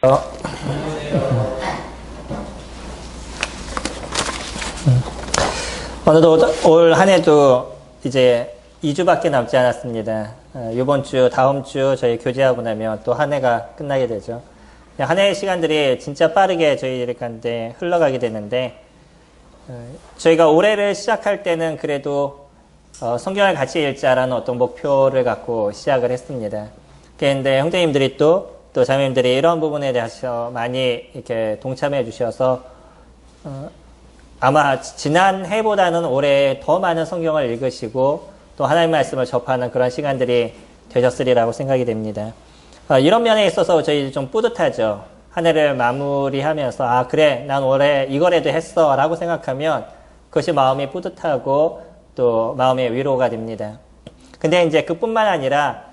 어, 어느덧 올 한 해도 이제 2주밖에 남지 않았습니다. 이번 주, 다음 주 저희 교제하고 나면 또 한 해가 끝나게 되죠. 한 해의 시간들이 진짜 빠르게 저희들 가운데 흘러가게 되는데, 저희가 올해를 시작할 때는 그래도 성경을 같이 읽자라는 어떤 목표를 갖고 시작을 했습니다. 그런데 형제님들이 또 자매님들이 이런 부분에 대해서 많이 이렇게 동참해 주셔서 아마 지난 해보다는 올해 더 많은 성경을 읽으시고 또 하나님의 말씀을 접하는 그런 시간들이 되셨으리라고 생각이 됩니다. 이런 면에 있어서 저희 좀 뿌듯하죠. 한 해를 마무리하면서 그래 난 올해 이거라도 했어 라고 생각하면 그것이 마음이 뿌듯하고 또 마음의 위로가 됩니다. 근데 이제 그뿐만 아니라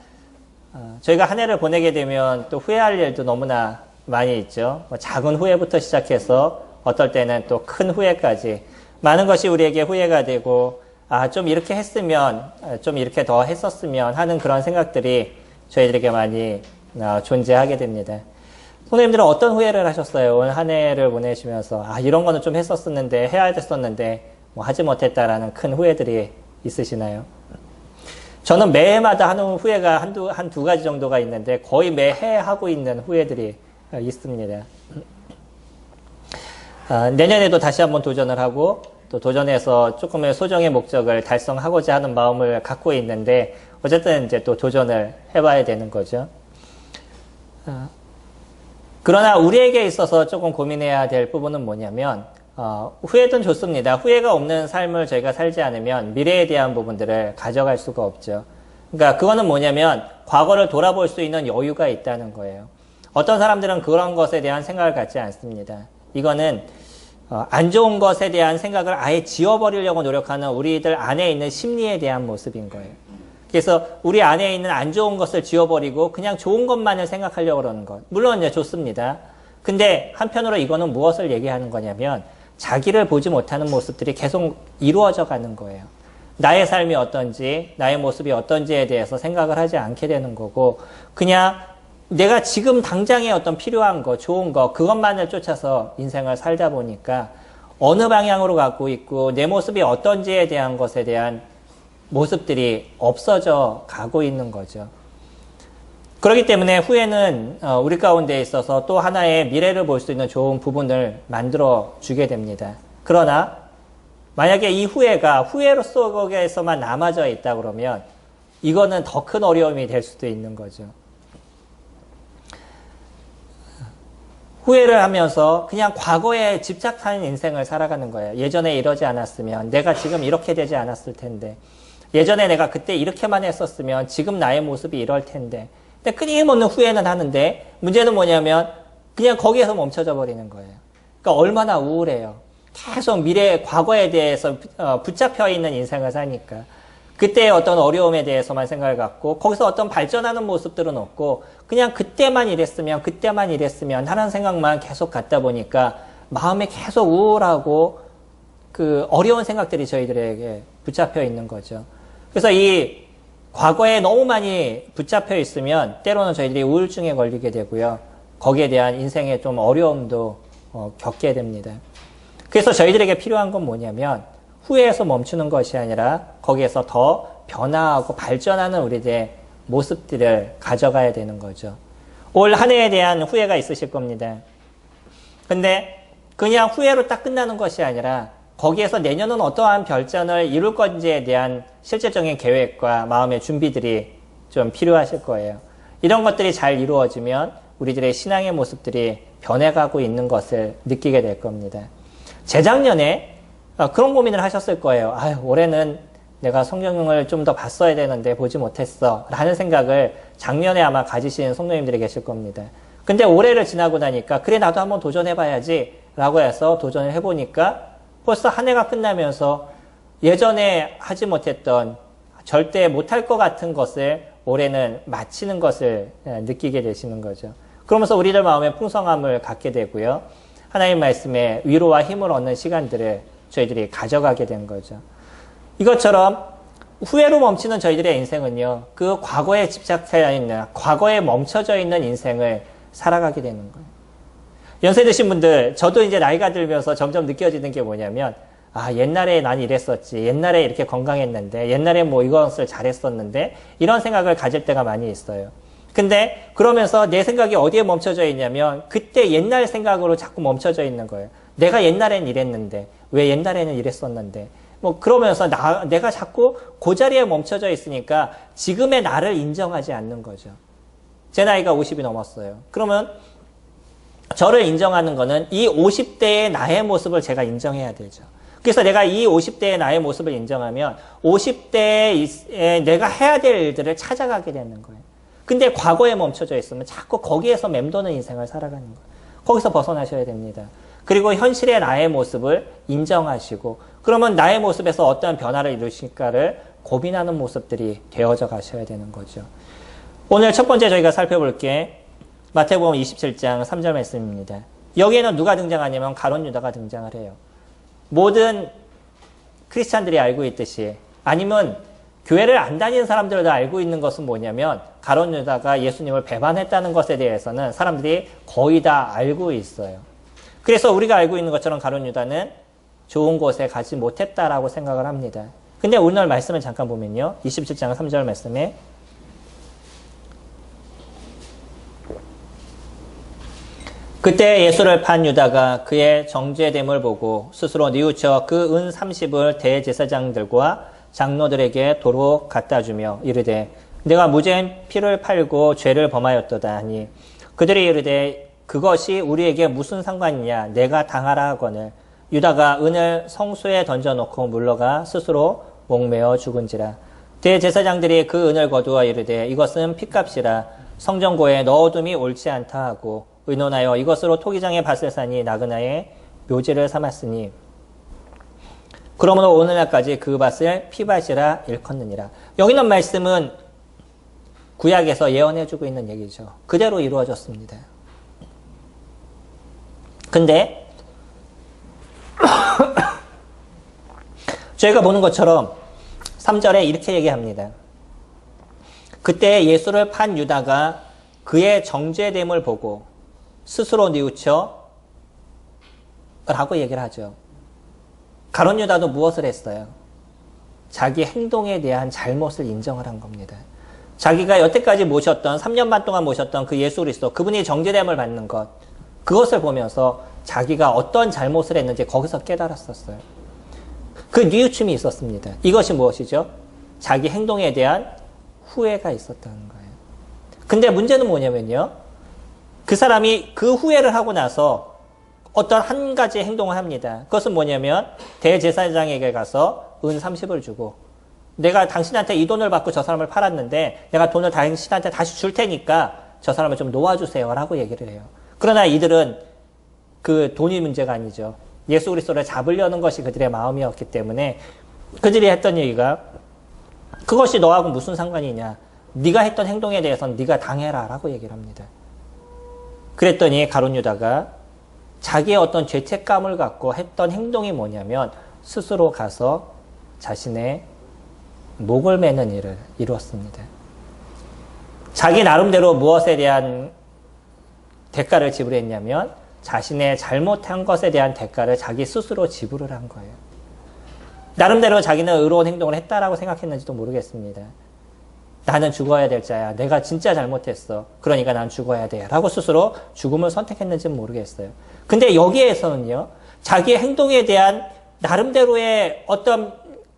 저희가 한 해를 보내게 되면 또 후회할 일도 너무나 많이 있죠. 작은 후회부터 시작해서 어떨 때는 또 큰 후회까지 많은 것이 우리에게 후회가 되고 좀 이렇게 했으면 좀 이렇게 더 했었으면 하는 그런 생각들이 저희들에게 많이 존재하게 됩니다. 선생님들은 어떤 후회를 하셨어요? 오늘 한 해를 보내시면서 이런 거는 좀 했었었는데 해야 됐었는데 하지 못했다라는 큰 후회들이 있으시나요? 저는 매해마다 하는 후회가 한 두 가지 정도가 있는데 거의 매해 하고 있는 후회들이 있습니다. 내년에도 다시 한번 도전을 하고 또 도전해서 조금의 소정의 목적을 달성하고자 하는 마음을 갖고 있는데 어쨌든 이제 또 도전을 해봐야 되는 거죠. 그러나 우리에게 있어서 조금 고민해야 될 부분은 뭐냐면 후회든 좋습니다. 후회가 없는 삶을 저희가 살지 않으면 미래에 대한 부분들을 가져갈 수가 없죠. 그러니까 그거는 뭐냐면 과거를 돌아볼 수 있는 여유가 있다는 거예요. 어떤 사람들은 그런 것에 대한 생각을 갖지 않습니다. 이거는 안 좋은 것에 대한 생각을 아예 지워버리려고 노력하는 우리들 안에 있는 심리에 대한 모습인 거예요. 그래서 우리 안에 있는 안 좋은 것을 지워버리고 그냥 좋은 것만을 생각하려고 그러는 것. 물론 이제 좋습니다. 근데 한편으로 이거는 무엇을 얘기하는 거냐면 자기를 보지 못하는 모습들이 계속 이루어져 가는 거예요. 나의 삶이 어떤지, 나의 모습이 어떤지에 대해서 생각을 하지 않게 되는 거고 그냥 내가 지금 당장에 어떤 필요한 거, 좋은 거, 그것만을 쫓아서 인생을 살다 보니까 어느 방향으로 가고 있고 내 모습이 어떤지에 대한 것에 대한 모습들이 없어져 가고 있는 거죠. 그렇기 때문에 후회는 우리 가운데 있어서 또 하나의 미래를 볼 수 있는 좋은 부분을 만들어 주게 됩니다. 그러나 만약에 이 후회가 후회로 속에서만 남아져 있다 그러면 이거는 더 큰 어려움이 될 수도 있는 거죠. 후회를 하면서 그냥 과거에 집착하는 인생을 살아가는 거예요. 예전에 이러지 않았으면 내가 지금 이렇게 되지 않았을 텐데 예전에 내가 그때 이렇게만 했었으면 지금 나의 모습이 이럴 텐데 근데 끊임없는 후회는 하는데 문제는 뭐냐면 그냥 거기에서 멈춰져 버리는 거예요. 그러니까 얼마나 우울해요. 계속 미래, 과거에 대해서 붙잡혀 있는 인생을 사니까 그때의 어떤 어려움에 대해서만 생각을 갖고 거기서 어떤 발전하는 모습들은 없고 그냥 그때만 이랬으면 하는 생각만 계속 갖다 보니까 마음에 계속 우울하고 그 어려운 생각들이 저희들에게 붙잡혀 있는 거죠. 그래서 이 과거에 너무 많이 붙잡혀 있으면 때로는 저희들이 우울증에 걸리게 되고요. 거기에 대한 인생의 좀 어려움도 겪게 됩니다. 그래서 저희들에게 필요한 건 뭐냐면 후회에서 멈추는 것이 아니라 거기에서 더 변화하고 발전하는 우리들의 모습들을 가져가야 되는 거죠. 올 한 해에 대한 후회가 있으실 겁니다. 근데 그냥 후회로 딱 끝나는 것이 아니라 거기에서 내년은 어떠한 발전을 이룰 건지에 대한 실질적인 계획과 마음의 준비들이 좀 필요하실 거예요. 이런 것들이 잘 이루어지면 우리들의 신앙의 모습들이 변해가고 있는 것을 느끼게 될 겁니다. 재작년에 그런 고민을 하셨을 거예요. 올해는 내가 성경을 좀 더 봤어야 되는데 보지 못했어 라는 생각을 작년에 아마 가지신 성도님들이 계실 겁니다. 근데 올해를 지나고 나니까 그래 나도 한번 도전해봐야지 라고 해서 도전을 해보니까 벌써 한 해가 끝나면서 예전에 하지 못했던 절대 못할 것 같은 것을 올해는 마치는 것을 느끼게 되시는 거죠. 그러면서 우리들 마음에 풍성함을 갖게 되고요. 하나님 말씀에 위로와 힘을 얻는 시간들을 저희들이 가져가게 된 거죠. 이것처럼 후회로 멈추는 저희들의 인생은요. 그 과거에 집착해 있는, 과거에 멈춰져 있는 인생을 살아가게 되는 거예요. 연세 드신 분들, 저도 이제 나이가 들면서 점점 느껴지는 게 뭐냐면, 아, 옛날에 난 이랬었지. 옛날에 이렇게 건강했는데, 옛날에 뭐 이것을 잘했었는데, 이런 생각을 가질 때가 많이 있어요. 근데 그러면서 내 생각이 어디에 멈춰져 있냐면, 그때 옛날 생각으로 자꾸 멈춰져 있는 거예요. 내가 옛날엔 이랬는데, 왜 옛날에는 이랬었는데, 뭐 그러면서 내가 자꾸 그 자리에 멈춰져 있으니까 지금의 나를 인정하지 않는 거죠. 제 나이가 50이 넘었어요. 그러면 저를 인정하는 거는 이 50대의 나의 모습을 제가 인정해야 되죠. 그래서 내가 이 50대의 나의 모습을 인정하면 50대에 내가 해야 될 일들을 찾아가게 되는 거예요. 근데 과거에 멈춰져 있으면 자꾸 거기에서 맴도는 인생을 살아가는 거예요. 거기서 벗어나셔야 됩니다. 그리고 현실의 나의 모습을 인정하시고 그러면 나의 모습에서 어떤 변화를 이루실까를 고민하는 모습들이 되어져 가셔야 되는 거죠. 오늘 첫 번째 저희가 살펴볼 게 마태복음 27장 3절 말씀입니다. 여기에는 누가 등장하냐면 가룟 유다가 등장을 해요. 모든 크리스찬들이 알고 있듯이 아니면 교회를 안 다니는 사람들도 알고 있는 것은 뭐냐면 가룟 유다가 예수님을 배반했다는 것에 대해서는 사람들이 거의 다 알고 있어요. 그래서 우리가 알고 있는 것처럼 가룟 유다는 좋은 곳에 가지 못했다라고 생각을 합니다. 근데 오늘 말씀을 잠깐 보면요. 27장 3절 말씀에 그때 예수를 판 유다가 그의 정죄됨을 보고 스스로 뉘우쳐 그 은 30을 대제사장들과 장로들에게 도로 갖다 주며 이르되 내가 무죄인 피를 팔고 죄를 범하였도다 하니 그들이 이르되 그것이 우리에게 무슨 상관이냐 내가 당하라 하거늘 유다가 은을 성수에 던져놓고 물러가 스스로 목매어 죽은지라 대제사장들이 그 은을 거두어 이르되 이것은 피값이라 성전고에 넣어둠이 옳지 않다 하고 의논하여 이것으로 토기장의 밭을 사니 나그나의 묘지를 삼았으니 그러므로 오늘날까지 그 밭을 피밭이라 일컫느니라. 여기 있는 말씀은 구약에서 예언해주고 있는 얘기죠. 그대로 이루어졌습니다. 근데 저희가 보는 것처럼 3절에 이렇게 얘기합니다. 그때 예수를 판 유다가 그의 정죄됨을 보고 스스로 뉘우쳐 라고 얘기를 하죠. 가룟 유다도 무엇을 했어요? 자기 행동에 대한 잘못을 인정을 한 겁니다. 자기가 여태까지 모셨던 3년 반 동안 모셨던 그 예수 그리스도 그분이 정죄됨을 받는 것 그것을 보면서 자기가 어떤 잘못을 했는지 거기서 깨달았었어요. 그 뉘우침이 있었습니다. 이것이 무엇이죠? 자기 행동에 대한 후회가 있었다는 거예요. 근데 문제는 뭐냐면요. 그 사람이 그 후회를 하고 나서 어떤 한 가지 행동을 합니다. 그것은 뭐냐면 대제사장에게 가서 은 30을 주고 내가 당신한테 이 돈을 받고 저 사람을 팔았는데 내가 돈을 당신한테 다시 줄 테니까 저 사람을 좀 놓아주세요 라고 얘기를 해요. 그러나 이들은 그 돈이 문제가 아니죠. 예수 그리스도를 잡으려는 것이 그들의 마음이었기 때문에 그들이 했던 얘기가 그것이 너하고 무슨 상관이냐. 네가 했던 행동에 대해서는 네가 당해라 라고 얘기를 합니다. 그랬더니 가룟 유다가 자기의 어떤 죄책감을 갖고 했던 행동이 뭐냐면 스스로 가서 자신의 목을 매는 일을 이루었습니다. 자기 나름대로 무엇에 대한 대가를 지불했냐면 자신의 잘못한 것에 대한 대가를 자기 스스로 지불을 한 거예요. 나름대로 자기는 의로운 행동을 했다라고 생각했는지도 모르겠습니다. 나는 죽어야 될 자야. 내가 진짜 잘못했어. 그러니까 난 죽어야 돼. 라고 스스로 죽음을 선택했는지는 모르겠어요. 근데 여기에서는요. 자기의 행동에 대한 나름대로의 어떤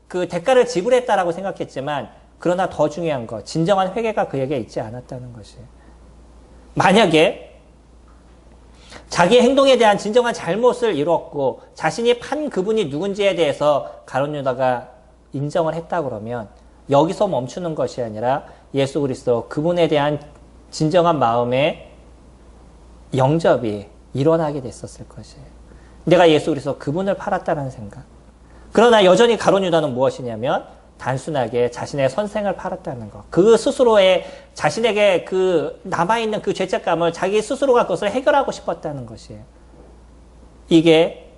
그 대가를 지불했다라고 생각했지만 그러나 더 중요한 거 진정한 회개가 그에게 있지 않았다는 것이에요. 만약에 자기의 행동에 대한 진정한 잘못을 이뤘고 자신이 판 그분이 누군지에 대해서 가룟 유다가 인정을 했다 그러면 여기서 멈추는 것이 아니라 예수 그리스도 그분에 대한 진정한 마음의 영접이 일어나게 됐었을 것이에요. 내가 예수 그리스도 그분을 팔았다는 생각. 그러나 여전히 가룟 유다는 무엇이냐면 단순하게 자신의 선생을 팔았다는 것. 그 스스로의 자신에게 그 남아있는 그 죄책감을 자기 스스로가 그것을 해결하고 싶었다는 것이에요. 이게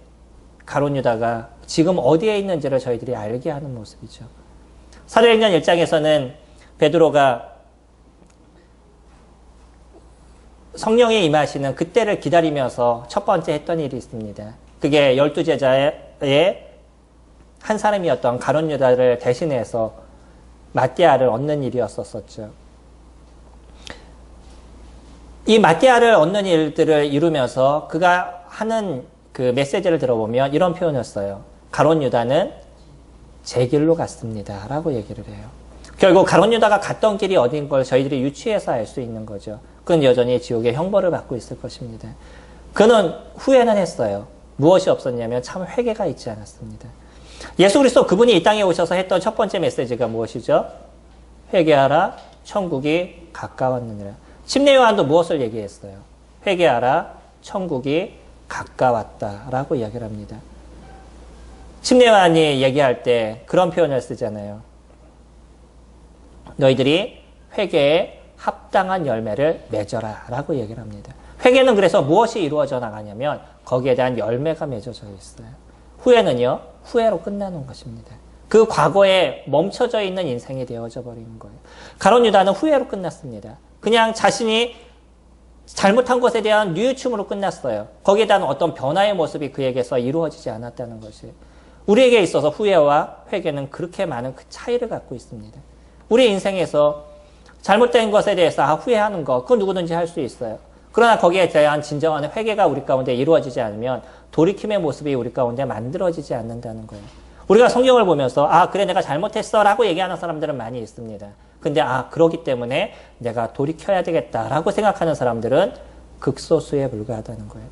가룟 유다가 지금 어디에 있는지를 저희들이 알게 하는 모습이죠. 사도행전 1장에서는 베드로가 성령이 임하시는 그때를 기다리면서 첫 번째 했던 일이 있습니다. 그게 12제자의 한 사람이었던 가룟 유다를 대신해서 마띠아를 얻는 일이었었죠. 이 마띠아를 얻는 일들을 이루면서 그가 하는 그 메시지를 들어보면 이런 표현을 써요. 가룟 유다는 제 길로 갔습니다. 라고 얘기를 해요. 결국 가룟 유다가 갔던 길이 어딘 걸 저희들이 유추해서 알 수 있는 거죠. 그는 여전히 지옥의 형벌을 받고 있을 것입니다. 그는 후회는 했어요. 무엇이 없었냐면 참 회개가 있지 않았습니다. 예수 그리스도 그분이 이 땅에 오셔서 했던 첫 번째 메시지가 무엇이죠? 회개하라, 천국이 가까웠느니라. 침례 요한도 무엇을 얘기했어요? 회개하라, 천국이 가까웠다라고 이야기를 합니다. 침례 요한이 얘기할 때 그런 표현을 쓰잖아요. 너희들이 회개에 합당한 열매를 맺어라 라고 얘기를 합니다. 회개는 그래서 무엇이 이루어져 나가냐면 거기에 대한 열매가 맺어져 있어요. 후회는요, 후회로 끝나는 것입니다. 그 과거에 멈춰져 있는 인생이 되어져 버리는 거예요. 가룟 유다는 후회로 끝났습니다. 그냥 자신이 잘못한 것에 대한 뉘우침으로 끝났어요. 거기에 대한 어떤 변화의 모습이 그에게서 이루어지지 않았다는 것이. 우리에게 있어서 후회와 회개는 그렇게 많은 그 차이를 갖고 있습니다. 우리 인생에서 잘못된 것에 대해서 후회하는 것, 그건 누구든지 할 수 있어요. 그러나 거기에 대한 진정한 회개가 우리 가운데 이루어지지 않으면 돌이킴의 모습이 우리 가운데 만들어지지 않는다는 거예요. 우리가 성경을 보면서 그래 내가 잘못했어 라고 얘기하는 사람들은 많이 있습니다. 근데 그러기 때문에 내가 돌이켜야 되겠다라고 생각하는 사람들은 극소수에 불과하다는 거예요.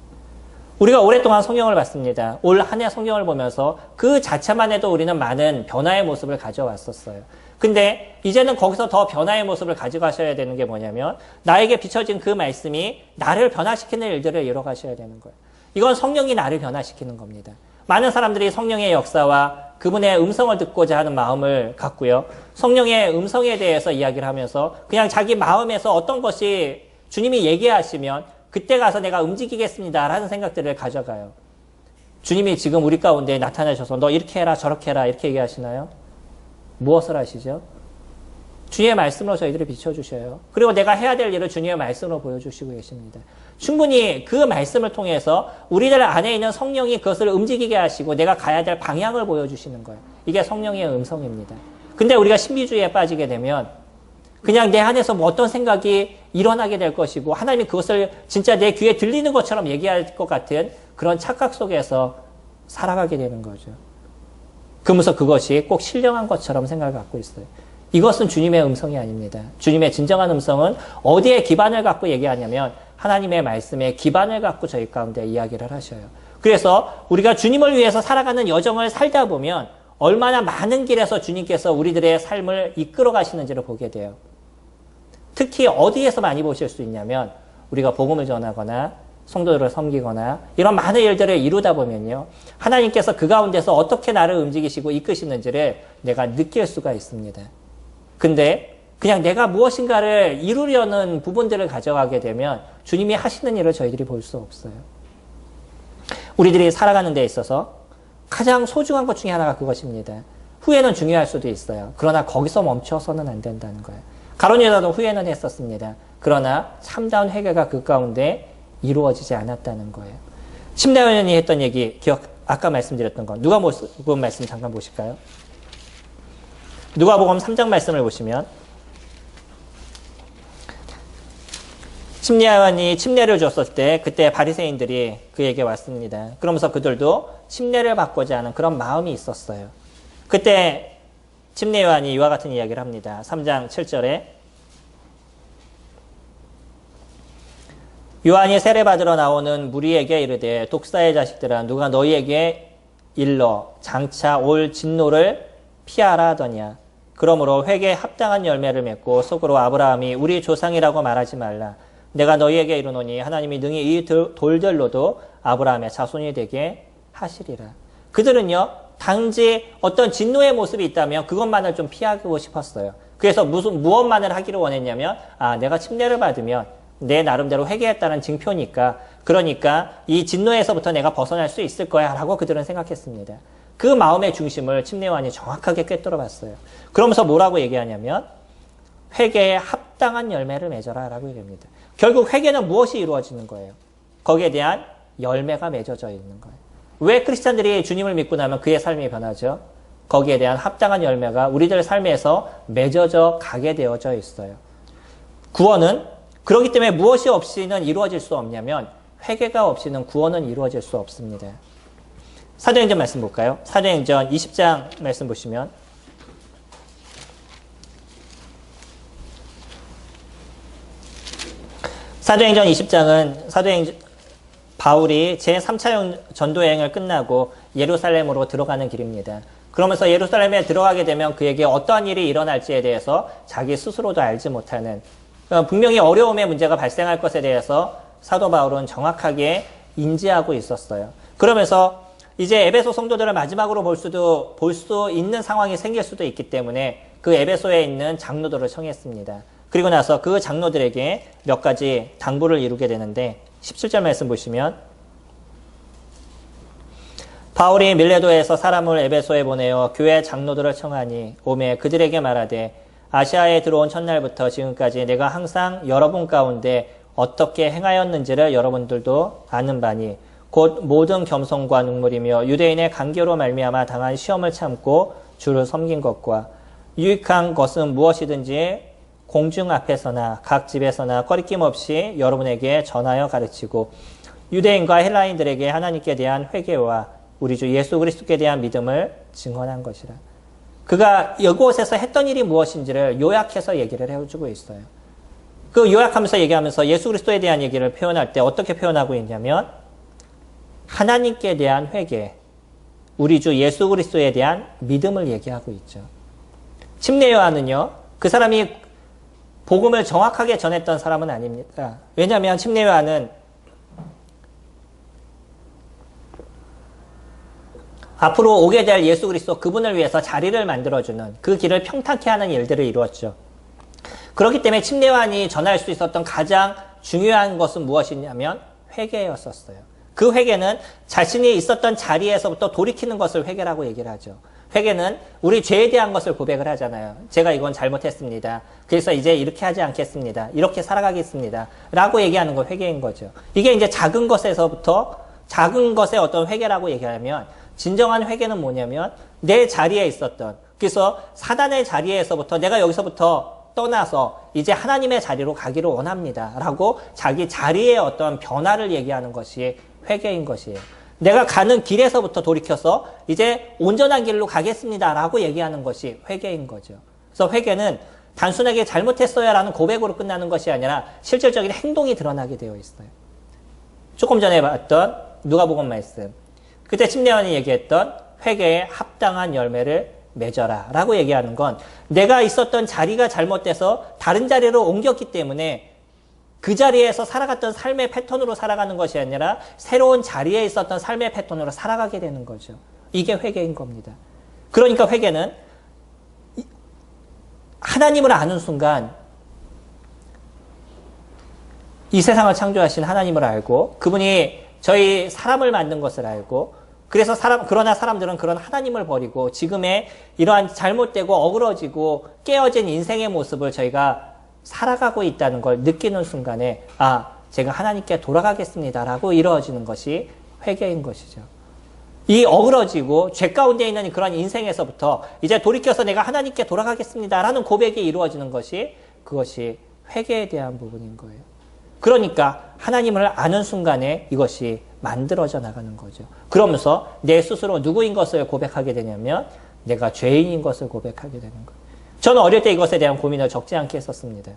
우리가 오랫동안 성경을 봤습니다. 올 한 해 성경을 보면서 그 자체만 해도 우리는 많은 변화의 모습을 가져왔었어요. 근데 이제는 거기서 더 변화의 모습을 가져가셔야 되는 게 뭐냐면 나에게 비춰진 그 말씀이 나를 변화시키는 일들을 이뤄가셔야 되는 거예요. 이건 성령이 나를 변화시키는 겁니다. 많은 사람들이 성령의 역사와 그분의 음성을 듣고자 하는 마음을 갖고요. 성령의 음성에 대해서 이야기를 하면서 그냥 자기 마음에서 어떤 것이 주님이 얘기하시면 그때 가서 내가 움직이겠습니다 라는 생각들을 가져가요. 주님이 지금 우리 가운데 나타나셔서 너 이렇게 해라 저렇게 해라 이렇게 얘기하시나요? 무엇을 하시죠? 주님의 말씀으로 저희들을 비춰주셔요. 그리고 내가 해야 될 일을 주님의 말씀으로 보여주시고 계십니다. 충분히 그 말씀을 통해서 우리들 안에 있는 성령이 그것을 움직이게 하시고 내가 가야 될 방향을 보여주시는 거예요. 이게 성령의 음성입니다. 근데 우리가 신비주의에 빠지게 되면 그냥 내 안에서 뭐 어떤 생각이 일어나게 될 것이고 하나님이 그것을 진짜 내 귀에 들리는 것처럼 얘기할 것 같은 그런 착각 속에서 살아가게 되는 거죠. 그러면서 그것이 꼭 신령한 것처럼 생각을 갖고 있어요. 이것은 주님의 음성이 아닙니다. 주님의 진정한 음성은 어디에 기반을 갖고 얘기하냐면 하나님의 말씀에 기반을 갖고 저희 가운데 이야기를 하셔요. 그래서 우리가 주님을 위해서 살아가는 여정을 살다 보면 얼마나 많은 길에서 주님께서 우리들의 삶을 이끌어 가시는지를 보게 돼요. 특히 어디에서 많이 보실 수 있냐면 우리가 복음을 전하거나 성도들을 섬기거나 이런 많은 일들을 이루다 보면요. 하나님께서 그 가운데서 어떻게 나를 움직이시고 이끄시는지를 내가 느낄 수가 있습니다. 근데 그냥 내가 무엇인가를 이루려는 부분들을 가져가게 되면 주님이 하시는 일을 저희들이 볼 수 없어요. 우리들이 살아가는 데 있어서 가장 소중한 것 중에 하나가 그것입니다. 후회는 중요할 수도 있어요. 그러나 거기서 멈춰서는 안 된다는 거예요. 가룟 유다도 후회는 했었습니다. 그러나 참다운 회개가 그 가운데 이루어지지 않았다는 거예요. 침례 요한이 했던 얘기 아까 말씀드렸던 건 누가복음 말씀 잠깐 보실까요? 누가복음 3장 말씀을 보시면 침례 요한이 침례를 줬을 때 그때 바리새인들이 그에게 왔습니다. 그러면서 그들도 침례를 받고자 하는 그런 마음이 있었어요. 그때 침례 요한이 이와 같은 이야기를 합니다. 3장 7절에 요한이 세례받으러 나오는 무리에게 이르되 독사의 자식들아 누가 너희에게 일러 장차 올 진노를 피하라 하더냐. 그러므로 회개에 합당한 열매를 맺고 속으로 아브라함이 우리 조상이라고 말하지 말라. 내가 너희에게 이르노니 하나님이 능히 이 돌들로도 아브라함의 자손이 되게 하시리라. 그들은요 단지 어떤 진노의 모습이 있다면 그것만을 좀 피하고 싶었어요. 그래서 무엇만을 하기를 원했냐면 내가 침례를 받으면 내 나름대로 회개했다는 징표니까 그러니까 이 진노에서부터 내가 벗어날 수 있을 거야 라고 그들은 생각했습니다. 그 마음의 중심을 침례 요한이 정확하게 꿰뚫어 봤어요. 그러면서 뭐라고 얘기하냐면 회개에 합당한 열매를 맺어라 라고 얘기합니다. 결국 회개는 무엇이 이루어지는 거예요? 거기에 대한 열매가 맺어져 있는 거예요. 왜 크리스찬들이 주님을 믿고 나면 그의 삶이 변하죠? 거기에 대한 합당한 열매가 우리들 삶에서 맺어져 가게 되어져 있어요. 구원은 그렇기 때문에 무엇이 없이는 이루어질 수 없냐면 회개가 없이는 구원은 이루어질 수 없습니다. 사도행전 말씀 볼까요? 사도행전 20장 말씀 보시면 사도행전 20장은 바울이 제3차 전도여행을 끝나고 예루살렘으로 들어가는 길입니다. 그러면서 예루살렘에 들어가게 되면 그에게 어떠한 일이 일어날지에 대해서 자기 스스로도 알지 못하는, 분명히 어려움의 문제가 발생할 것에 대해서 사도 바울은 정확하게 인지하고 있었어요. 그러면서 이제 에베소 성도들을 마지막으로 볼 수 있는 상황이 생길 수도 있기 때문에 그 에베소에 있는 장로들을 청했습니다. 그리고 나서 그 장로들에게 몇 가지 당부를 이루게 되는데 17절 말씀 보시면 바울이 밀레도에서 사람을 에베소에 보내어 교회 장로들을 청하니 오매 그들에게 말하되 아시아에 들어온 첫날부터 지금까지 내가 항상 여러분 가운데 어떻게 행하였는지를 여러분들도 아는 바니 곧 모든 겸손과 눈물이며 유대인의 간교로 말미암아 당한 시험을 참고 주를 섬긴 것과 유익한 것은 무엇이든지 공중 앞에서나 각 집에서나 꺼리낌 없이 여러분에게 전하여 가르치고 유대인과 헬라인들에게 하나님께 대한 회개와 우리 주 예수 그리스도께 대한 믿음을 증언한 것이라. 그가 이곳에서 했던 일이 무엇인지를 요약해서 얘기를 해주고 있어요. 그 요약하면서 얘기하면서 예수 그리스도에 대한 얘기를 표현할 때 어떻게 표현하고 있냐면 하나님께 대한 회개, 우리 주 예수 그리스도에 대한 믿음을 얘기하고 있죠. 침례 요한은요, 그 사람이 복음을 정확하게 전했던 사람은 아닙니다. 왜냐하면 침례 요한은 앞으로 오게 될 예수 그리스도 그분을 위해서 자리를 만들어주는 그 길을 평탄케 하는 일들을 이루었죠. 그렇기 때문에 침례 요한이 전할 수 있었던 가장 중요한 것은 무엇이냐면 회개였었어요. 그 회개는 자신이 있었던 자리에서부터 돌이키는 것을 회개라고 얘기를 하죠. 회개는 우리 죄에 대한 것을 고백을 하잖아요. 제가 이건 잘못했습니다. 그래서 이제 이렇게 하지 않겠습니다. 이렇게 살아가겠습니다. 라고 얘기하는 거 회개인 거죠. 이게 이제 작은 것에서부터 작은 것의 어떤 회개라고 얘기하면 진정한 회개는 뭐냐면 내 자리에 있었던, 그래서 사단의 자리에서부터 내가 여기서부터 떠나서 이제 하나님의 자리로 가기를 원합니다. 라고 자기 자리의 어떤 변화를 얘기하는 것이 회개인 것이에요. 내가 가는 길에서부터 돌이켜서 이제 온전한 길로 가겠습니다. 라고 얘기하는 것이 회개인 거죠. 그래서 회개는 단순하게 잘못했어요 라는 고백으로 끝나는 것이 아니라 실질적인 행동이 드러나게 되어 있어요. 조금 전에 봤던 누가복음 말씀. 그때 침례 요한이 얘기했던 회개에 합당한 열매를 맺어라 라고 얘기하는 건 내가 있었던 자리가 잘못돼서 다른 자리로 옮겼기 때문에 그 자리에서 살아갔던 삶의 패턴으로 살아가는 것이 아니라 새로운 자리에 있었던 삶의 패턴으로 살아가게 되는 거죠. 이게 회개인 겁니다. 그러니까 회개는 하나님을 아는 순간 이 세상을 창조하신 하나님을 알고 그분이 저희 사람을 만든 것을 알고 그래서 그러나 사람들은 그런 하나님을 버리고 지금의 이러한 잘못되고 어그러지고 깨어진 인생의 모습을 저희가 살아가고 있다는 걸 느끼는 순간에 제가 하나님께 돌아가겠습니다라고 이루어지는 것이 회개인 것이죠. 이 어그러지고 죄 가운데 있는 그런 인생에서부터 이제 돌이켜서 내가 하나님께 돌아가겠습니다라는 고백이 이루어지는 것이 그것이 회개에 대한 부분인 거예요. 그러니까 하나님을 아는 순간에 이것이 만들어져 나가는 거죠. 그러면서 내 스스로 누구인 것을 고백하게 되냐면 내가 죄인인 것을 고백하게 되는 거예요. 저는 어릴 때 이것에 대한 고민을 적지 않게 했었습니다.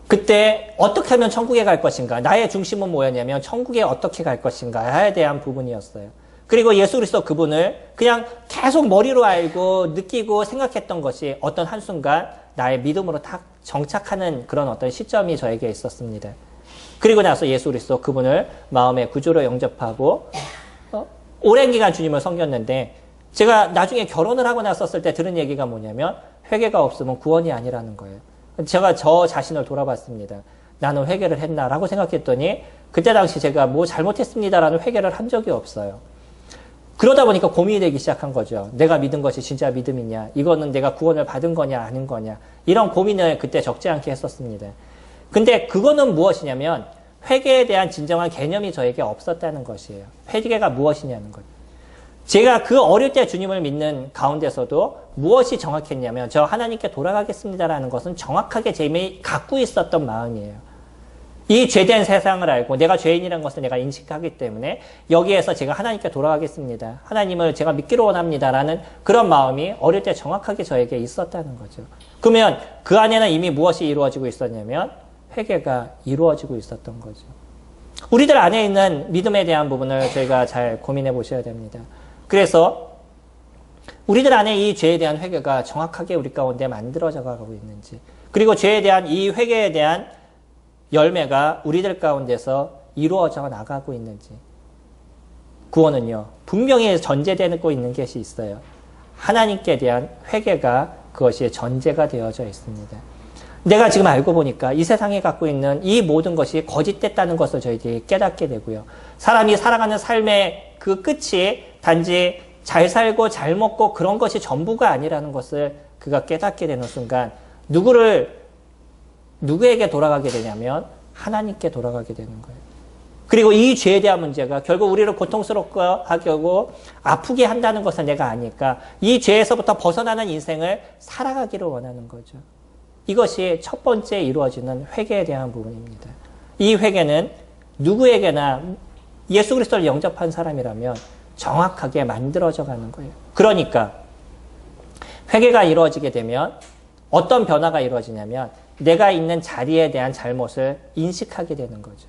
그때 어떻게 하면 천국에 갈 것인가? 나의 중심은 뭐였냐면 천국에 어떻게 갈 것인가에 대한 부분이었어요. 그리고 예수 그리스도 그분을 그냥 계속 머리로 알고 느끼고 생각했던 것이 어떤 한순간 나의 믿음으로 딱 정착하는 그런 어떤 시점이 저에게 있었습니다. 그리고 나서 예수 그리스도 그분을 마음의 구주로 영접하고 오랜 기간 주님을 섬겼는데 제가 나중에 결혼을 하고 났었을 때 들은 얘기가 뭐냐면 회개가 없으면 구원이 아니라는 거예요. 제가 저 자신을 돌아봤습니다. 나는 회개를 했나라고 생각했더니 그때 당시 제가 뭐 잘못했습니다라는 회개를 한 적이 없어요. 그러다 보니까 고민이 되기 시작한 거죠. 내가 믿은 것이 진짜 믿음이냐? 이거는 내가 구원을 받은 거냐 아닌 거냐? 이런 고민을 그때 적지 않게 했었습니다. 근데 그거는 무엇이냐면 회개에 대한 진정한 개념이 저에게 없었다는 것이에요. 회개가 무엇이냐는 거예요. 제가 그 어릴 때 주님을 믿는 가운데서도 무엇이 정확했냐면 저 하나님께 돌아가겠습니다라는 것은 정확하게 제 이미 갖고 있었던 마음이에요. 이 죄된 세상을 알고 내가 죄인이라는 것을 내가 인식하기 때문에 여기에서 제가 하나님께 돌아가겠습니다. 하나님을 제가 믿기로 원합니다라는 그런 마음이 어릴 때 정확하게 저에게 있었다는 거죠. 그러면 그 안에는 이미 무엇이 이루어지고 있었냐면 회개가 이루어지고 있었던 거죠. 우리들 안에 있는 믿음에 대한 부분을 저희가 잘 고민해 보셔야 됩니다. 그래서 우리들 안에 이 죄에 대한 회개가 정확하게 우리 가운데 만들어져 가고 있는지, 그리고 죄에 대한 이 회개에 대한 열매가 우리들 가운데서 이루어져 나가고 있는지. 구원은요, 분명히 전제되고 있는 것이 있어요. 하나님께 대한 회개가 그것이 전제가 되어져 있습니다. 내가 지금 알고 보니까 이 세상에 갖고 있는 이 모든 것이 거짓됐다는 것을 저희들이 깨닫게 되고요. 사람이 살아가는 삶의 그 끝이 단지 잘 살고 잘 먹고 그런 것이 전부가 아니라는 것을 그가 깨닫게 되는 순간 누구에게 돌아가게 되냐면 하나님께 돌아가게 되는 거예요. 그리고 이 죄에 대한 문제가 결국 우리를 고통스럽게 하고 아프게 한다는 것을 내가 아니까 이 죄에서부터 벗어나는 인생을 살아가기를 원하는 거죠. 이것이 첫 번째 이루어지는 회개에 대한 부분입니다. 이 회개는 누구에게나 예수 그리스도를 영접한 사람이라면 정확하게 만들어져 가는 거예요. 그러니까 회개가 이루어지게 되면 어떤 변화가 이루어지냐면 내가 있는 자리에 대한 잘못을 인식하게 되는 거죠.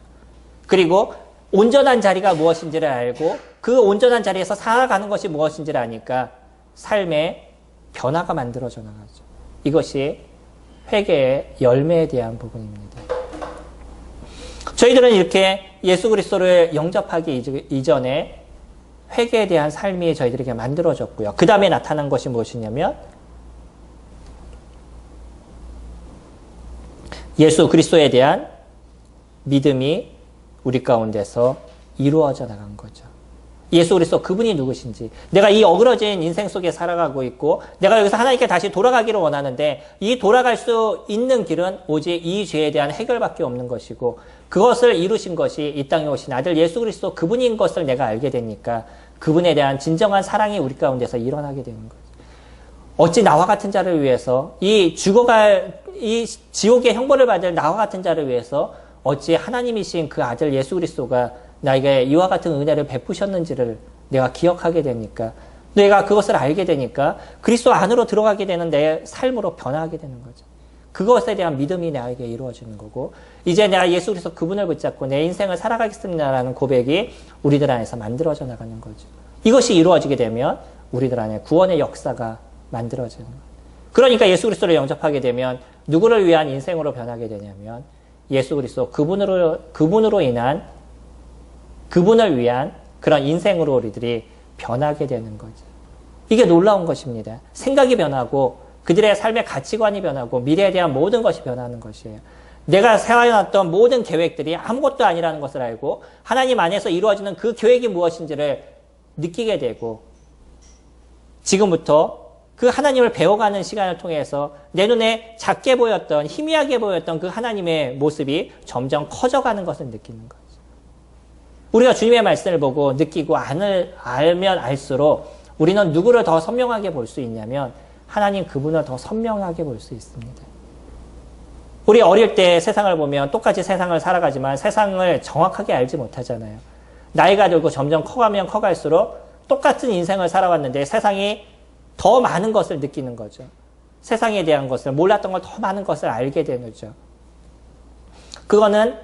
그리고 온전한 자리가 무엇인지를 알고 그 온전한 자리에서 살아가는 것이 무엇인지를 아니까 삶의 변화가 만들어져 나가죠. 이것이 회개의 열매에 대한 부분입니다. 저희들은 이렇게 예수 그리스도를 영접하기 이전에 회개에 대한 삶이 저희들에게 만들어졌고요. 그 다음에 나타난 것이 무엇이냐면 예수 그리스도에 대한 믿음이 우리 가운데서 이루어져 나간 거죠. 예수 그리스도 그분이 누구신지, 내가 이 어그러진 인생 속에 살아가고 있고 내가 여기서 하나님께 다시 돌아가기를 원하는데 이 돌아갈 수 있는 길은 오직 이 죄에 대한 해결밖에 없는 것이고 그것을 이루신 것이 이 땅에 오신 아들 예수 그리스도 그분인 것을 내가 알게 되니까 그분에 대한 진정한 사랑이 우리 가운데서 일어나게 되는 거죠. 어찌 나와 같은 자를 위해서 이 지옥의 형벌을 받을 나와 같은 자를 위해서 어찌 하나님이신 그 아들 예수 그리스도가 나에게 이와 같은 은혜를 베푸셨는지를 내가 기억하게 되니까, 내가 그것을 알게 되니까 그리스도 안으로 들어가게 되는 내 삶으로 변화하게 되는 거죠. 그것에 대한 믿음이 나에게 이루어지는 거고, 이제 내가 예수 그리스도 그분을 붙잡고 내 인생을 살아가겠습니다라는 고백이 우리들 안에서 만들어져 나가는 거죠. 이것이 이루어지게 되면 우리들 안에 구원의 역사가 만들어지는 거예요. 그러니까 예수 그리스도를 영접하게 되면 누구를 위한 인생으로 변하게 되냐면 예수 그리스도 그분으로 인한 그분을 위한 그런 인생으로 우리들이 변하게 되는 거죠. 이게 놀라운 것입니다. 생각이 변하고 그들의 삶의 가치관이 변하고 미래에 대한 모든 것이 변하는 것이에요. 내가 세워놨던 모든 계획들이 아무것도 아니라는 것을 알고 하나님 안에서 이루어지는 그 계획이 무엇인지를 느끼게 되고, 지금부터 그 하나님을 배워가는 시간을 통해서 내 눈에 작게 보였던, 희미하게 보였던 그 하나님의 모습이 점점 커져가는 것을 느끼는 거죠. 우리가 주님의 말씀을 보고 느끼고 알면 알수록 우리는 누구를 더 선명하게 볼 수 있냐면 하나님 그분을 더 선명하게 볼 수 있습니다. 우리 어릴 때 세상을 보면 똑같이 세상을 살아가지만 세상을 정확하게 알지 못하잖아요. 나이가 들고 점점 커가면 커갈수록 똑같은 인생을 살아왔는데 세상이 더 많은 것을 느끼는 거죠. 세상에 대한 것을, 몰랐던 걸 더 많은 것을 알게 되는 거죠. 그거는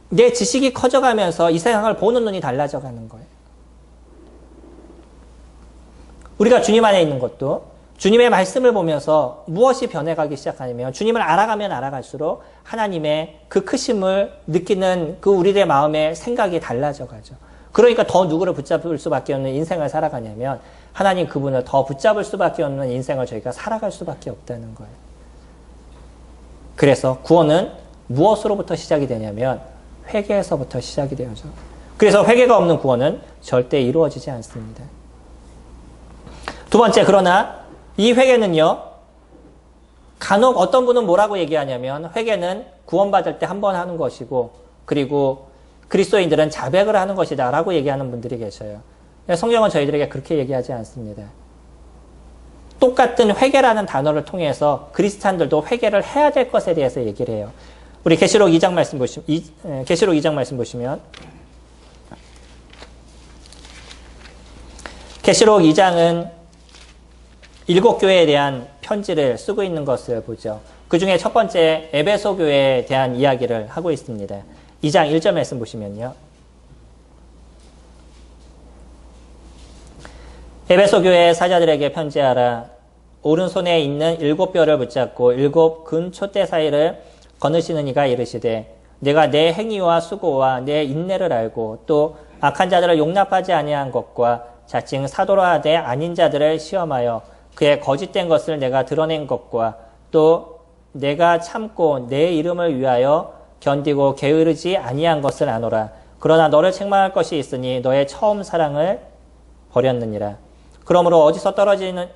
내 지식이 커져가면서 이 세상을 보는 눈이 달라져 가는 거예요. 우리가 주님 안에 있는 것도 주님의 말씀을 보면서 무엇이 변해가기 시작하냐면 주님을 알아가면 알아갈수록 하나님의 그 크심을 느끼는 그 우리들의 마음의 생각이 달라져 가죠. 그러니까 더 누구를 붙잡을 수밖에 없는 인생을 살아가냐면 하나님 그분을 더 붙잡을 수밖에 없는 인생을 저희가 살아갈 수밖에 없다는 거예요. 그래서 구원은 무엇으로부터 시작이 되냐면 회개에서부터 시작이 되어져. 그래서 회개가 없는 구원은 절대 이루어지지 않습니다. 두 번째, 그러나 이 회개는요, 간혹 어떤 분은 뭐라고 얘기하냐면 회개는 구원받을 때 한 번 하는 것이고 그리고 그리스도인들은 자백을 하는 것이다 라고 얘기하는 분들이 계셔요. 성경은 저희들에게 그렇게 얘기하지 않습니다. 똑같은 회개라는 단어를 통해서 그리스찬들도 회개를 해야 될 것에 대해서 얘기를 해요. 우리 계시록 2장 말씀 보시면 계시록 2장 말씀 보시면 계시록 2장은 7교회에 대한 편지를 쓰고 있는 것을 보죠. 그 중에 첫 번째 에베소 교회에 대한 이야기를 하고 있습니다. 2장 1절 말씀 보시면요. 에베소 교회 사자들에게 편지하라. 오른손에 있는 7뼈를 붙잡고 7 근촛대 사이를 거느시는 이가 이르시되 내가 내 행위와 수고와 내 인내를 알고 또 악한 자들을 용납하지 아니한 것과 자칭 사도라 하되 아닌 자들을 시험하여 그의 거짓된 것을 내가 드러낸 것과 또 내가 참고 내 이름을 위하여 견디고 게으르지 아니한 것을 아노라. 그러나 너를 책망할 것이 있으니 너의 처음 사랑을 버렸느니라. 그러므로 어디서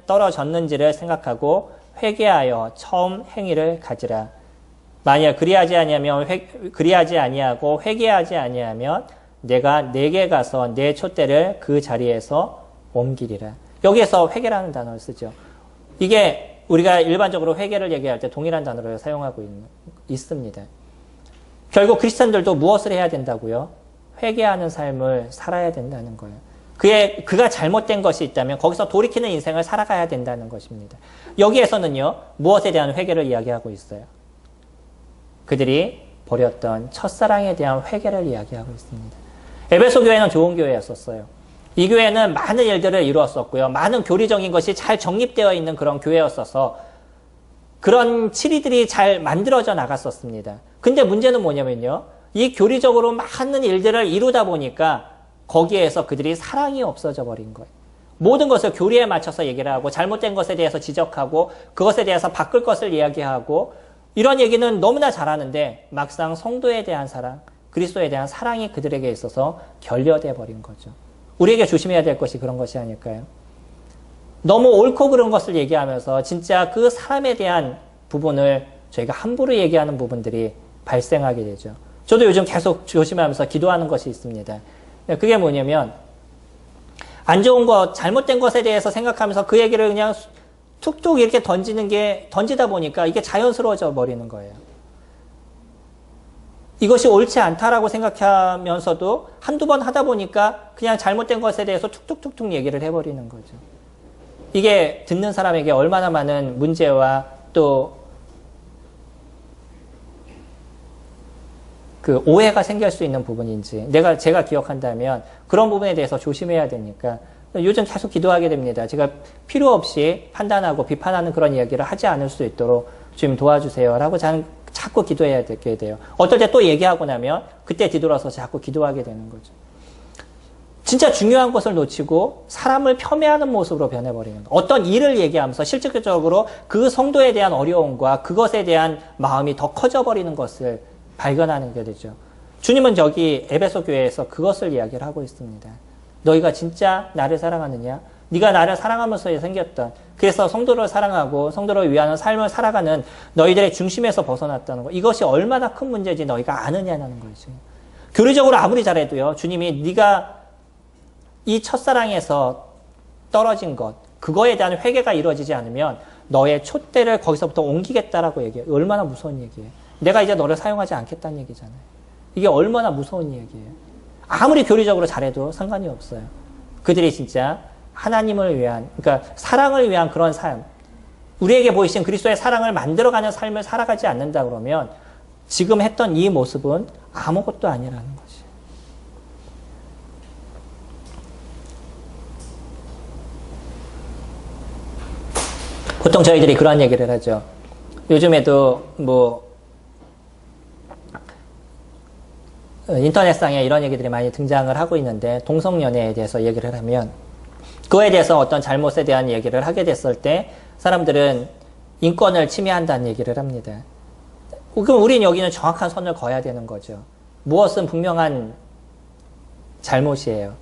떨어졌는지를 생각하고 회개하여 처음 행위를 가지라. 만약 그리하지 아니하고 회개하지 아니하면 내가 내게 가서 내 촛대를 그 자리에서 옮기리라. 여기에서 회개라는 단어를 쓰죠. 이게 우리가 일반적으로 회개를 얘기할 때 동일한 단어를 사용하고 있습니다. 결국 크리스찬들도 무엇을 해야 된다고요? 회개하는 삶을 살아야 된다는 거예요. 그가 잘못된 것이 있다면 거기서 돌이키는 인생을 살아가야 된다는 것입니다. 여기에서는요, 무엇에 대한 회개를 이야기하고 있어요? 그들이 버렸던 첫사랑에 대한 회개를 이야기하고 있습니다. 에베소 교회는 좋은 교회였었어요. 이 교회는 많은 일들을 이루었었고요. 많은 교리적인 것이 잘 정립되어 있는 그런 교회였어서 그런 치리들이 잘 만들어져 나갔었습니다. 근데 문제는 뭐냐면요. 이 교리적으로 많은 일들을 이루다 보니까 거기에서 그들이 사랑이 없어져 버린 거예요. 모든 것을 교리에 맞춰서 얘기를 하고 잘못된 것에 대해서 지적하고 그것에 대해서 바꿀 것을 이야기하고 이런 얘기는 너무나 잘하는데 막상 성도에 대한 사랑, 그리스도에 대한 사랑이 그들에게 있어서 결여돼 버린 거죠. 우리에게 조심해야 될 것이 그런 것이 아닐까요? 너무 옳고 그른 것을 얘기하면서 진짜 그 사람에 대한 부분을 저희가 함부로 얘기하는 부분들이 발생하게 되죠. 저도 요즘 계속 조심하면서 기도하는 것이 있습니다. 그게 뭐냐면 안 좋은 것, 잘못된 것에 대해서 생각하면서 그 얘기를 그냥 툭툭 이렇게 던지다 보니까 이게 자연스러워져 버리는 거예요. 이것이 옳지 않다라고 생각하면서도 한두 번 하다 보니까 그냥 잘못된 것에 대해서 툭툭툭툭 얘기를 해버리는 거죠. 이게 듣는 사람에게 얼마나 많은 문제와 또 그 오해가 생길 수 있는 부분인지 제가 기억한다면 그런 부분에 대해서 조심해야 되니까 요즘 계속 기도하게 됩니다. 제가 필요 없이 판단하고 비판하는 그런 이야기를 하지 않을 수 있도록 주님 도와주세요 라고 저는 자꾸 기도해야 되게 돼요. 어떨 때 또 얘기하고 나면 그때 뒤돌아서 자꾸 기도하게 되는 거죠. 진짜 중요한 것을 놓치고 사람을 폄훼하는 모습으로 변해버리는 거. 어떤 일을 얘기하면서 실질적으로 그 성도에 대한 어려움과 그것에 대한 마음이 더 커져버리는 것을 발견하는 게 되죠. 주님은 여기 에베소 교회에서 그것을 이야기를 하고 있습니다. 너희가 진짜 나를 사랑하느냐? 네가 나를 사랑하면서 생겼던 그래서 성도를 사랑하고 성도를 위하는 삶을 살아가는 너희들의 중심에서 벗어났다는 거. 이것이 얼마나 큰 문제인지 너희가 아느냐는 거죠. 교리적으로 아무리 잘해도요. 주님이 네가 이 첫사랑에서 떨어진 것 그거에 대한 회개가 이루어지지 않으면 너의 촛대를 거기서부터 옮기겠다라고 얘기해요. 얼마나 무서운 얘기예요. 내가 이제 너를 사용하지 않겠다는 얘기잖아요. 이게 얼마나 무서운 얘기예요. 아무리 교리적으로 잘해도 상관이 없어요. 그들이 진짜 하나님을 위한, 그러니까 사랑을 위한 그런 삶, 우리에게 보이신 그리스도의 사랑을 만들어가는 삶을 살아가지 않는다 그러면 지금 했던 이 모습은 아무것도 아니라는 거지. 보통 저희들이 그런 얘기를 하죠. 요즘에도 인터넷상에 이런 얘기들이 많이 등장을 하고 있는데 동성연애에 대해서 얘기를 하면 그거에 대해서 어떤 잘못에 대한 얘기를 하게 됐을 때 사람들은 인권을 침해한다는 얘기를 합니다. 그럼 우린 여기는 정확한 선을 그어야 되는 거죠. 무엇은 분명한 잘못이에요.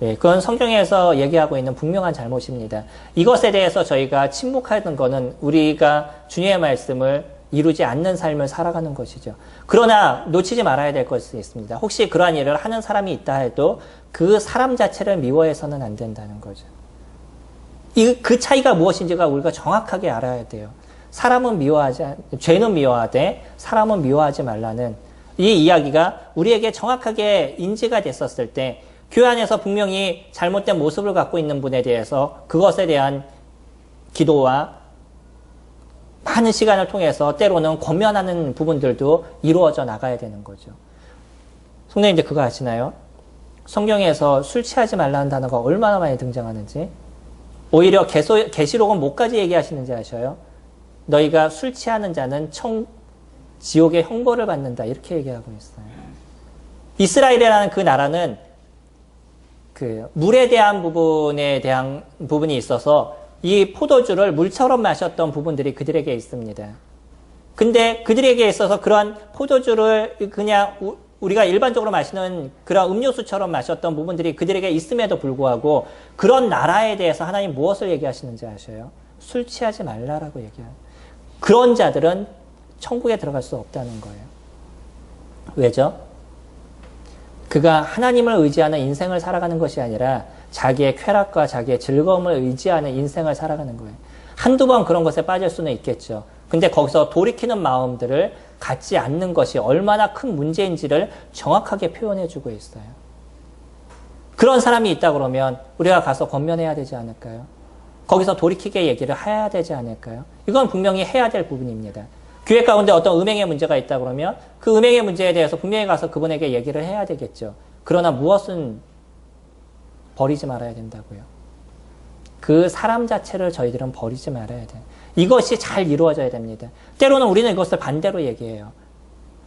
예, 그건 성경에서 얘기하고 있는 분명한 잘못입니다. 이것에 대해서 저희가 침묵하는 것은 우리가 주님의 말씀을 이루지 않는 삶을 살아가는 것이죠. 그러나 놓치지 말아야 될 것이 있습니다. 혹시 그러한 일을 하는 사람이 있다 해도 그 사람 자체를 미워해서는 안 된다는 거죠. 그 차이가 무엇인지가 우리가 정확하게 알아야 돼요. 죄는 미워하되 사람은 미워하지 말라는 이 이야기가 우리에게 정확하게 인지가 됐었을 때 교회 안에서 분명히 잘못된 모습을 갖고 있는 분에 대해서 그것에 대한 기도와 많은 시간을 통해서 때로는 권면하는 부분들도 이루어져 나가야 되는 거죠. 성도님들 그거 아시나요? 성경에서 술 취하지 말라는 단어가 얼마나 많이 등장하는지, 오히려 계시록은 뭐까지 얘기하시는지 아셔요? 너희가 술 취하는 자는 지옥의 형벌을 받는다, 이렇게 얘기하고 있어요. 이스라엘이라는 그 나라는 그 물에 대한 부분이 있어서 이 포도주를 물처럼 마셨던 부분들이 그들에게 있습니다. 근데 그들에게 있어서 그러한 포도주를 그냥 우리가 일반적으로 마시는 그런 음료수처럼 마셨던 부분들이 그들에게 있음에도 불구하고 그런 나라에 대해서 하나님 무엇을 얘기하시는지 아셔요? 술 취하지 말라라고 얘기해요. 그런 자들은 천국에 들어갈 수 없다는 거예요. 왜죠? 그가 하나님을 의지하는 인생을 살아가는 것이 아니라 자기의 쾌락과 자기의 즐거움을 의지하는 인생을 살아가는 거예요. 한두 번 그런 것에 빠질 수는 있겠죠. 근데 거기서 돌이키는 마음들을 갖지 않는 것이 얼마나 큰 문제인지를 정확하게 표현해주고 있어요. 그런 사람이 있다 그러면 우리가 가서 권면해야 되지 않을까요? 거기서 돌이키게 얘기를 해야 되지 않을까요? 이건 분명히 해야 될 부분입니다. 교회 가운데 어떤 음행의 문제가 있다 그러면 그 음행의 문제에 대해서 분명히 가서 그분에게 얘기를 해야 되겠죠. 그러나 무엇은 버리지 말아야 된다고요. 그 사람 자체를 저희들은 버리지 말아야 돼요. 이것이 잘 이루어져야 됩니다. 때로는 우리는 이것을 반대로 얘기해요.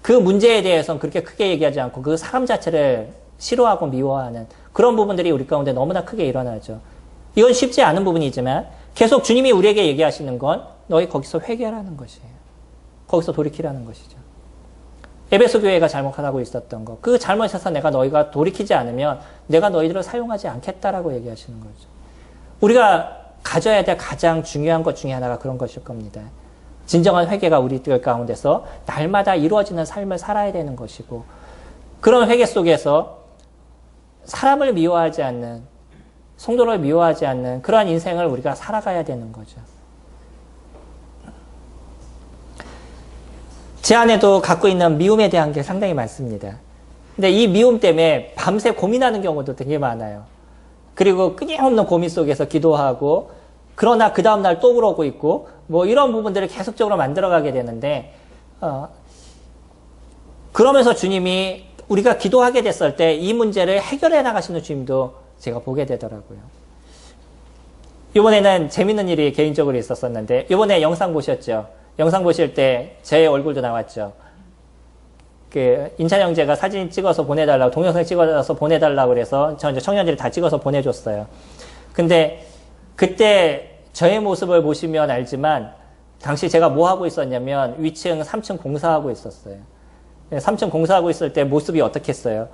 그 문제에 대해서는 그렇게 크게 얘기하지 않고 그 사람 자체를 싫어하고 미워하는 그런 부분들이 우리 가운데 너무나 크게 일어나죠. 이건 쉽지 않은 부분이지만 계속 주님이 우리에게 얘기하시는 건 너희 거기서 회개하라는 것이에요. 거기서 돌이키라는 것이죠. 에베소 교회가 잘못하고 있었던 것, 그 잘못에서 너희가 돌이키지 않으면 내가 너희들을 사용하지 않겠다라고 얘기하시는 거죠. 우리가 가져야 될 가장 중요한 것 중에 하나가 그런 것일 겁니다. 진정한 회개가 우리들 가운데서 날마다 이루어지는 삶을 살아야 되는 것이고, 그런 회개 속에서 사람을 미워하지 않는, 성도를 미워하지 않는 그러한 인생을 우리가 살아가야 되는 거죠. 제 안에도 갖고 있는 미움에 대한 게 상당히 많습니다. 근데 이 미움 때문에 밤새 고민하는 경우도 되게 많아요. 그리고 끊임없는 고민 속에서 기도하고, 그러나 그 다음날 또 그러고 있고, 뭐 이런 부분들을 계속적으로 만들어가게 되는데, 그러면서 주님이 우리가 기도하게 됐을 때 이 문제를 해결해 나가시는 주님도 제가 보게 되더라고요. 이번에는 재밌는 일이 개인적으로 있었었는데, 이번에 영상 보셨죠? 영상 보실 때 제 얼굴도 나왔죠. 인찬 형제가 사진 찍어서 보내달라고, 동영상 찍어서 보내달라고 그래서 저 이제 청년들이 다 찍어서 보내줬어요. 근데 그때 저의 모습을 보시면 알지만 당시 제가 뭐 하고 있었냐면 위층 3층 공사하고 있었어요. 3층 공사하고 있을 때 모습이 어떻겠어요?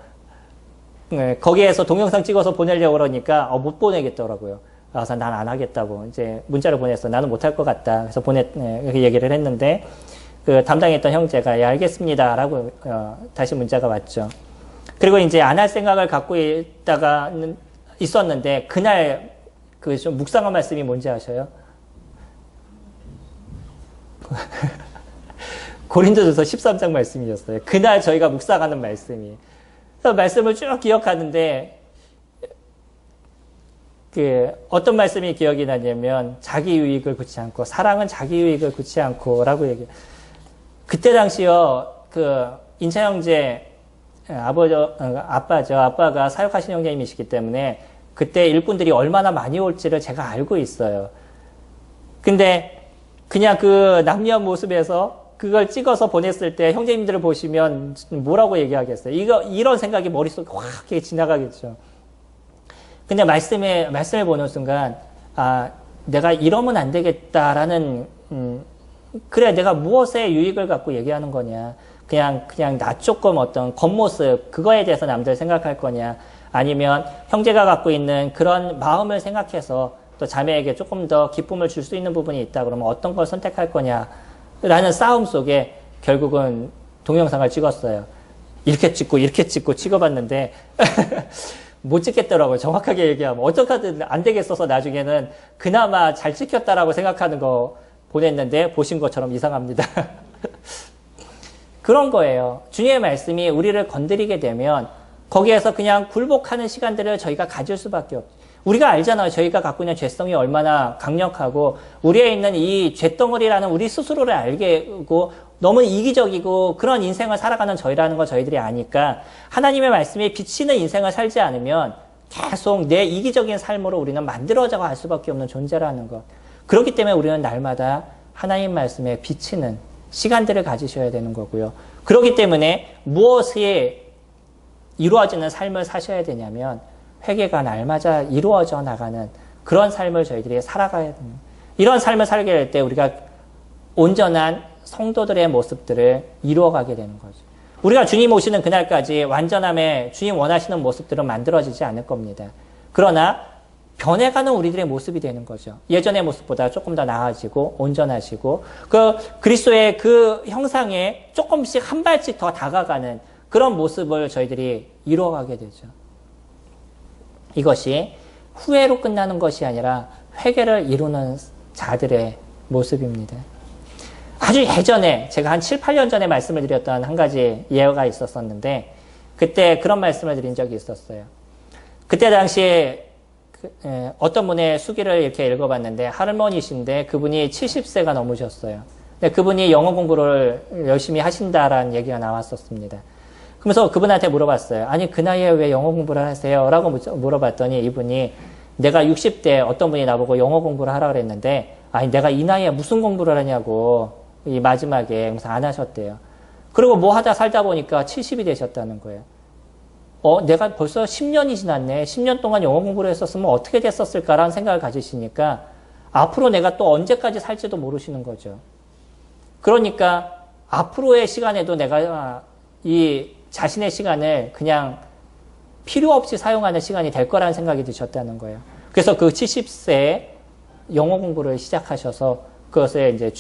거기에서 동영상 찍어서 보내려고 그러니까 못 보내겠더라고요. 그래서 난 안 하겠다고 이제 문자를 보냈어. 나는 못할 것 같다. 그래서 이렇게 얘기를 했는데 그 담당했던 형제가 알겠습니다라고 다시 문자가 왔죠. 그리고 이제 안 할 생각을 갖고 있었는데 그날 그 좀 묵상한 말씀이 뭔지 아셔요? 고린도전서 13장 말씀이었어요. 그날 저희가 묵상하는 말씀이. 그래서 말씀을 쭉 기억하는데 어떤 말씀이 기억이 나냐면 자기 유익을 굳지 않고 사랑은 자기 유익을 굳지 않고라고 얘기해요. 그때 당시요 인차 형제 아빠가 사역하신 형제님이시기 때문에 그때 일꾼들이 얼마나 많이 올지를 제가 알고 있어요. 근데 그냥 그 남녀 모습에서 그걸 찍어서 보냈을 때 형제님들을 보시면 뭐라고 얘기하겠어요? 이런 생각이 머릿속에 확 지나가겠죠. 근데 말씀을 보는 순간, 내가 이러면 안 되겠다라는, 그래, 내가 무엇의 유익을 갖고 얘기하는 거냐. 그냥 나 조금 어떤 겉모습, 그거에 대해서 남들 생각할 거냐. 아니면 형제가 갖고 있는 그런 마음을 생각해서 또 자매에게 조금 더 기쁨을 줄 수 있는 부분이 있다 그러면 어떤 걸 선택할 거냐라는 싸움 속에 결국은 동영상을 찍었어요. 이렇게 찍고 찍어봤는데 못 찍겠더라고요. 정확하게 얘기하면. 어떡하든 안 되겠어서 나중에는 그나마 잘 찍혔다라고 생각하는 거 보냈는데 보신 것처럼 이상합니다. 그런 거예요. 주님의 말씀이 우리를 건드리게 되면 거기에서 그냥 굴복하는 시간들을 저희가 가질 수밖에 없죠. 우리가 알잖아요. 저희가 갖고 있는 죄성이 얼마나 강력하고 우리에 있는 이 죄덩어리라는 우리 스스로를 알고 너무 이기적이고 그런 인생을 살아가는 저희라는 걸 저희들이 아니까 하나님의 말씀이 비치는 인생을 살지 않으면 계속 내 이기적인 삶으로 우리는 만들어져 갈 수밖에 없는 존재라는 것. 그렇기 때문에 우리는 날마다 하나님 말씀에 비치는 시간들을 가지셔야 되는 거고요. 그렇기 때문에 무엇이 이루어지는 삶을 사셔야 되냐면 회개가 날마다 이루어져 나가는 그런 삶을 저희들이 살아가야 됩니다. 이런 삶을 살게 될 때 우리가 온전한 성도들의 모습들을 이루어가게 되는 거죠. 우리가 주님 오시는 그날까지 완전함에 주님 원하시는 모습들은 만들어지지 않을 겁니다. 그러나 변해가는 우리들의 모습이 되는 거죠. 예전의 모습보다 조금 더 나아지고 온전하시고 그 그리스도의 그 형상에 조금씩 한 발씩 더 다가가는 그런 모습을 저희들이 이루어가게 되죠. 이것이 후회로 끝나는 것이 아니라 회개를 이루는 자들의 모습입니다. 아주 예전에 제가 한 7, 8년 전에 말씀을 드렸던 한 가지 예화가 있었었는데 그때 그런 말씀을 드린 적이 있었어요. 그때 당시에 어떤 분의 수기를 이렇게 읽어봤는데 할머니신데 그분이 70세가 넘으셨어요. 근데 그분이 영어 공부를 열심히 하신다라는 얘기가 나왔었습니다. 그러면서 그분한테 물어봤어요. 아니 그 나이에 왜 영어 공부를 하세요? 라고 물어봤더니 이분이 내가 60대 어떤 분이 나보고 영어 공부를 하라 그랬는데 아니 내가 이 나이에 무슨 공부를 하냐고 이 마지막에 항상 안 하셨대요. 그리고 뭐 하다 살다 보니까 70이 되셨다는 거예요. 내가 벌써 10년이 지났네. 10년 동안 영어 공부를 했었으면 어떻게 됐었을까라는 생각을 가지시니까 앞으로 내가 또 언제까지 살지도 모르시는 거죠. 그러니까 앞으로의 시간에도 내가 이 자신의 시간을 그냥 필요 없이 사용하는 시간이 될 거라는 생각이 드셨다는 거예요. 그래서 그 70세에 영어 공부를 시작하셔서 그것을 이제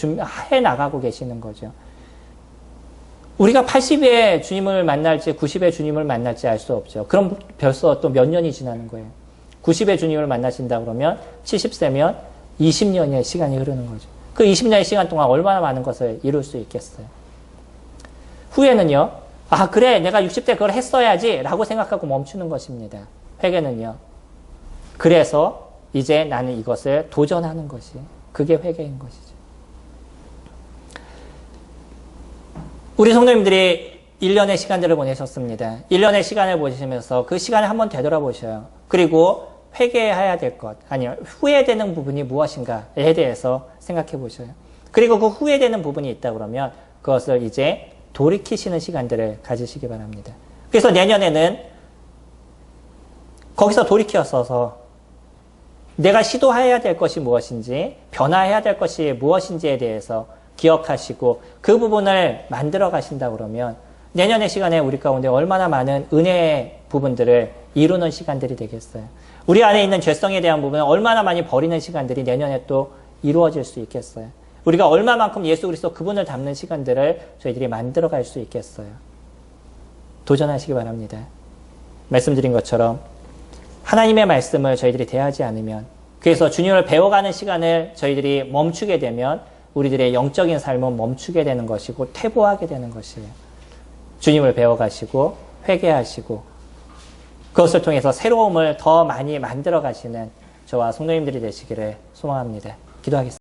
해 나가고 계시는 거죠. 우리가 80에 주님을 만날지 90에 주님을 만날지 알 수 없죠. 그럼 벌써 또 몇 년이 지나는 거예요. 90에 주님을 만나신다 그러면 70세면 20년의 시간이 흐르는 거죠. 그 20년의 시간 동안 얼마나 많은 것을 이룰 수 있겠어요. 후회는요. 아 그래 내가 60대 그걸 했어야지 라고 생각하고 멈추는 것입니다. 회개는요. 그래서 이제 나는 이것을 도전하는 것이 그게 회개인 것이죠. 우리 성도님들이 1년의 시간들을 보내셨습니다. 1년의 시간을 보시면서 그 시간을 한번 되돌아보셔요. 그리고 회개해야 될 것, 아니요 후회되는 부분이 무엇인가에 대해서 생각해 보셔요. 그리고 그 후회되는 부분이 있다 그러면 그것을 이제 돌이키시는 시간들을 가지시기 바랍니다. 그래서 내년에는 거기서 돌이켜서서 내가 시도해야 될 것이 무엇인지, 변화해야 될 것이 무엇인지에 대해서 기억하시고 그 부분을 만들어 가신다 그러면 내년의 시간에 우리 가운데 얼마나 많은 은혜의 부분들을 이루는 시간들이 되겠어요. 우리 안에 있는 죄성에 대한 부분은 얼마나 많이 버리는 시간들이 내년에 또 이루어질 수 있겠어요. 우리가 얼마만큼 예수 그리스도 그분을 닮는 시간들을 저희들이 만들어갈 수 있겠어요. 도전하시기 바랍니다. 말씀드린 것처럼 하나님의 말씀을 저희들이 대하지 않으면 그래서 주님을 배워가는 시간을 저희들이 멈추게 되면 우리들의 영적인 삶은 멈추게 되는 것이고 퇴보하게 되는 것이에요. 주님을 배워가시고 회개하시고 그것을 통해서 새로움을 더 많이 만들어 가시는 저와 성도님들이 되시기를 소망합니다. 기도하겠습니다.